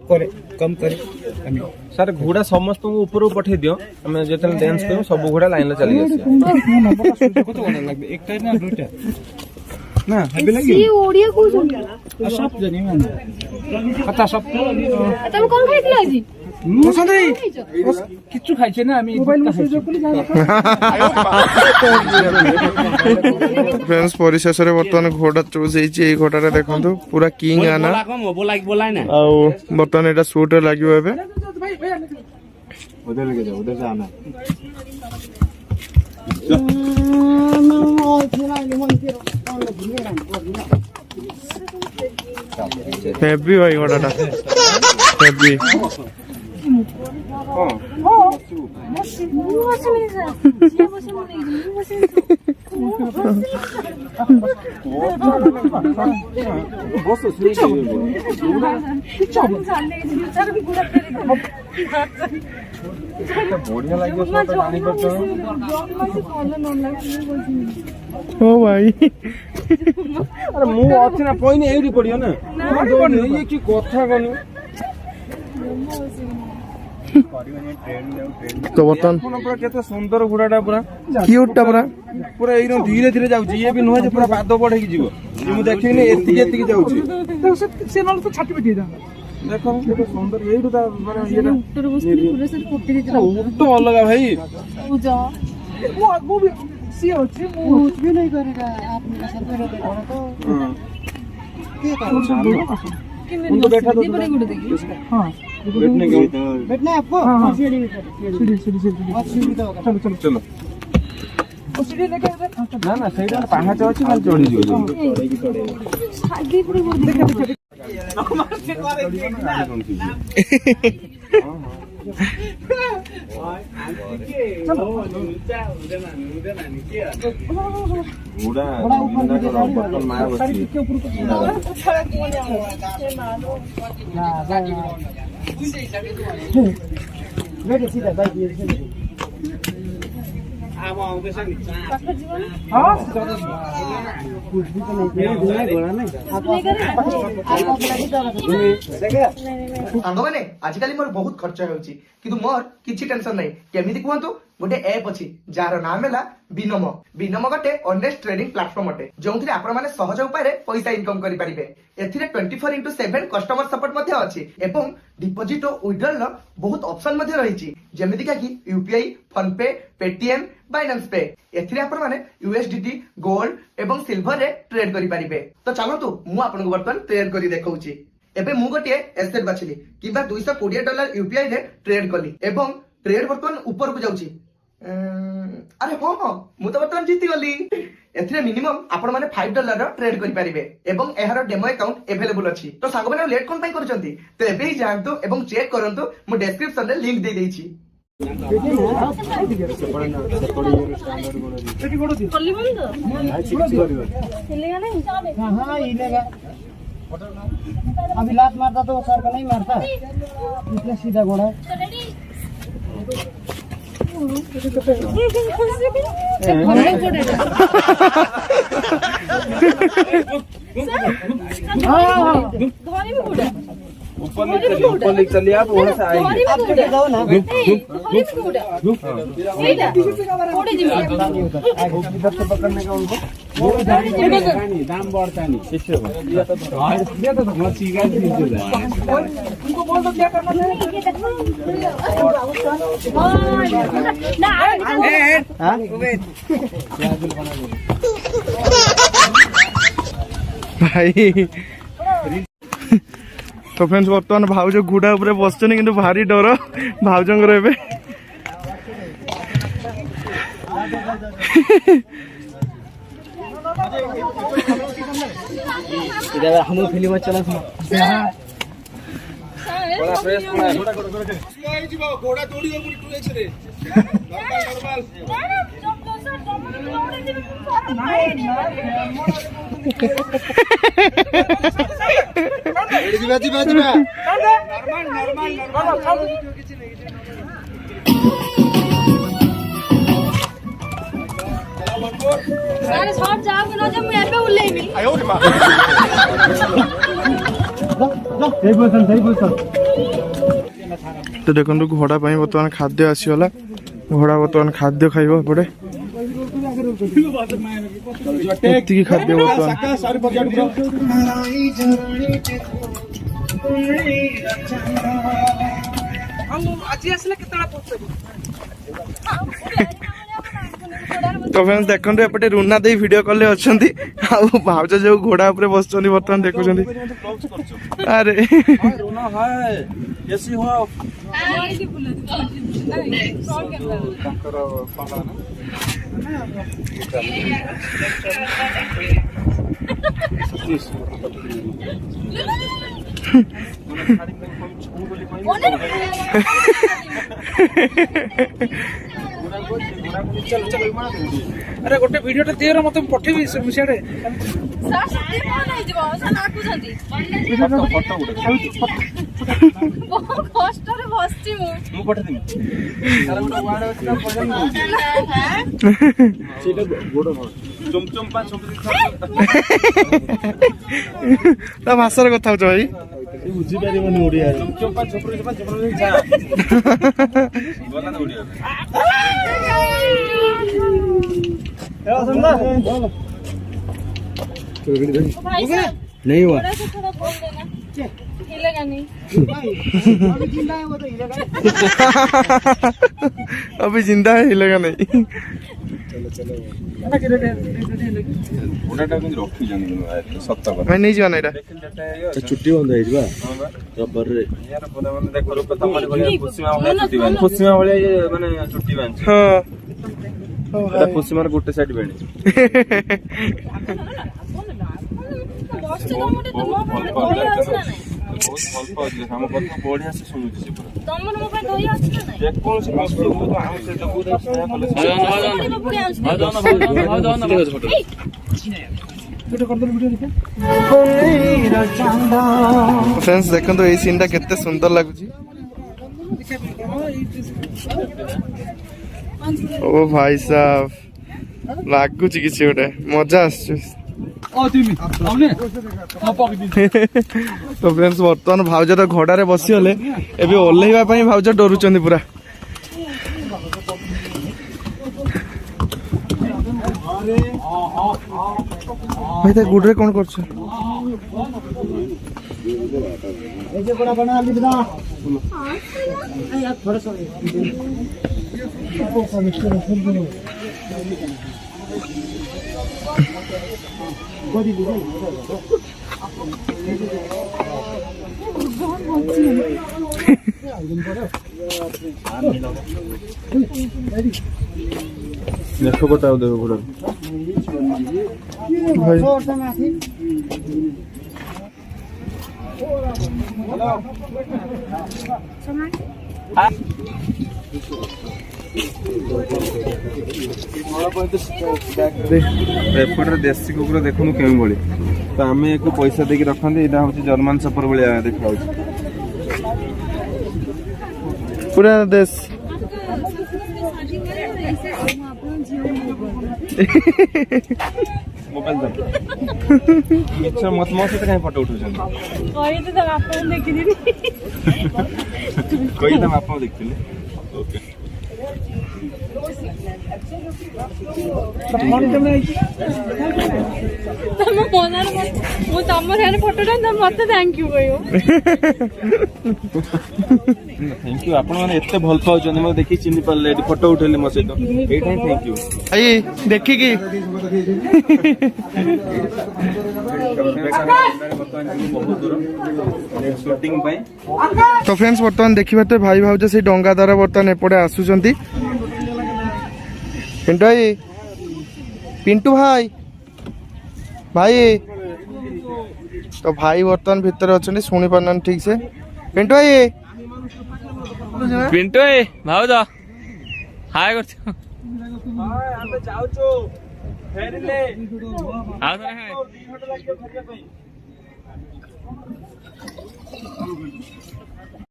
कम करे सर घोड़ा समस्त ऊपर पठे दियो हमें जेतन डांस करू सब घोड़ा लाइन चली एक ना दुटा ना हेबे लागि सी ओडिया को सब जनी मान कथा सब तब कोन खाइथिला आजी मसंदे किच्छु खाइछे ना हामी मोबाइल में सुजो कुली जाबा फ्रेंड्स परिशेष रे वर्तमान घोड़ा चूज हेछि ए घोड़ा रे देखंतु पूरा किंग आना आ वर्तमान एटा शूट लागियो एबे उधर लगे जा उधर से आना हेवी भाई घोड़ाटा हेवी बढ़िया लगे जानी पड़ता ओ भाई अरे मु अछि ना पइने एरी पड़ियो ना ये की कथा गनु तो बर्तन पूरा केते सुंदर घोड़ाटा पूरा क्यूट टा पूरा पूरा एकदम धीरे धीरे जाउची ये भी नुहे जे पूरा पाद बढ़े की जीवो मु देखिनी एति एति जाउची तो से नल तो छाटी बेटी दा देखो केते सुंदर एइडु ता माने ये उत्तर बस्ती पूरा सर कोठी रे तो अलग भाई पूजा वो भी सी होची कुछ भी नहीं करेगा आप मेरा सर पे देखो तो के उनको बैठा दो बड़े गुड़ देखिए हां बैठने के बैठना है आपको सीढ़ी सीढ़ी सीढ़ी तो होगा चलो चलो चलो ओ सीढ़ी लेके ना ना सही पाहाच अछि खाली चढ़ी जियो शादी पूरे गुड़ देखा घोड़ा ऊपर मार बची सीधा बाइक सांगने आजिकल मोर बहुत खर्च होउची किंतु मोर किछि टेंशन नहीं केमिति कहंतु गोटे ऐप अछि जार नाम हैला बिनमो बिनमो गोटे ऑनेस्ट ट्रेडिंग प्लेटफॉर्म अटे जोंथि आपण माने सहज उपाय रे पैसा इनकम करि परिबे एथिरे 24/7 कस्टमर सपोर्ट मध्ये अछि एवं डिपॉजिट और विथड्रॉल लो बहुत ऑप्शन मध्ये रहिछि जेमिति का कि यूपीआई फोन पे पेटीएम बाइनेंस पे एथिरे आपण माने यूएसडीटी गोल्ड एवं सिल्वर रे ट्रेड करि परिबे तो चलंतु मु आपन को वर्तमान ट्रेड करि देखौछि एबे मु गोटे एसेट बाछिली किबा $220 यूपीआई रे ट्रेड कली एवं ट्रेड वर्तमान ऊपर को जाउछि अरे हाँ हाँ मु तो बर्तमान जीती गली एथिरे मिनिमम आपण माने $5 रो ट्रेड करि परिबे एवं एहारो डेमो अकाउंट अवेलेबल अछि तो सागो माने लेट कोन पई करछंती तो एबे ही जानतो एवं चेक करंतो मु डिस्क्रिप्शन रे लिंक दे देछि अभी लात मारता तो सर का नहीं मारता इसलिए सीधा घोड़ा ऊपर ले चलिए आप वहां से आएंगे आप जाओ ना इधर से पकड़ने का उनको दाम बढ़ता नहीं उनको बोल दो क्या करना भाई तो फ्रेंड्स बर्तमान भाउज घोड़ा ऊपर बसछन किंतु भारी डर भाउजंगर एबे हम फिल्म चला घोड़ा तोड़ी रे जाओगे ना जब मैं पे उल्लेमी तो देखो घोड़ा बर्तमान खाद्य आसीगला घोड़ा बर्तमान खाद्य खाइब एपटे खाद्य बर्तमान तो फ्रेंड्स देखो एपटे रुना दे वीडियो कॉल अच्छा भावज जो घोड़ा उपरे बस बर्तमान देखुं अरे अरे गोटे वीडियो टे दियो मते पठेबी सियाडे सर सत्य कोन नै जबो सर नाकु जंती बहुत कष्ट रे बसची मु पठे दिम सारा गोटे वार्ड अछि ना पजन सेटा गोडो चुमचुम पा छपरी ता भाषार कथा हो भाई बुझी पारिबनी ओडिया चुमचुम पा छपरी जा बोला ना ओडिया नहीं हुआ थोड़ा बोल देना हिलेगा नहीं अभी जिंदा है हिलेगा नहीं मैं नहीं जाना इरा छुट्टी बंद है बा रबर रे यार बोला मन देखो रूप तमरे बलिया खुशीमा बलिया माने छुट्टी बांध हां एटा खुशीमार गोटे साइड बेणी बस तो मोटे तुम दही अछि ना नहीं बहुत भल पाउछ हम कथा बढ़िया से सुनुछि से पूरा तमन मो पे दही अछि ना नहीं जे कोन से मस्त हो तो हम से दबु दे सया कले फ्रेंड्स देखो ये सीन टा केते सुंदर लागुची ओ भाई साहब लागुची किसी गोटे मजा आसुची तो फ्रेंड्स बर्तमान भाउज तो घोड़ारे बसी गले एबे ओल्लेइबा पई भाउज डरुचंदी पूरा भाई ता गुडरे कोन करछ ए जे बड़ा बना ली बिना थोड़ा सा देखो बताओ देखो पूरा भाई एपटर देसी कुकुर देखुनु केम बळी तो आमे एको पैसा देके रखंदे एटा होची जर्मन सफर बळिया देखाउछ पूरा देश मोबाइल दम अच्छा मत मत से काहे फोटो उठौछन कोई तो आपन देखि दिनी कोई तम आपन देखथिले ओके तम मोनार मो तमर यार फोटो ता मते थैंक यू कहियो थैंक यू आपण माने एते भल पाउछन म देखि चिनि पल्ले फोटो उठेले म सहित एटा थैंक यू आई देखि की शूटिंग पाई तो फ्रेंड्स बर्तमान देखिबा तो भाई भाउज से डंगा द्वारा बर्तमान एपटे आसुचंती पिंटू भाई भाई तो भाई बर्तमान भीतर अच्छा शुणी पारना ठीक से पिंटू भाई भाउज हाय करछ ଆମେ ଯାଉଛୁ ଫେରିଲେ ଆଉ ଥରେ ହାय ଲାଗିବ ଫେରିବା ପାଇଁ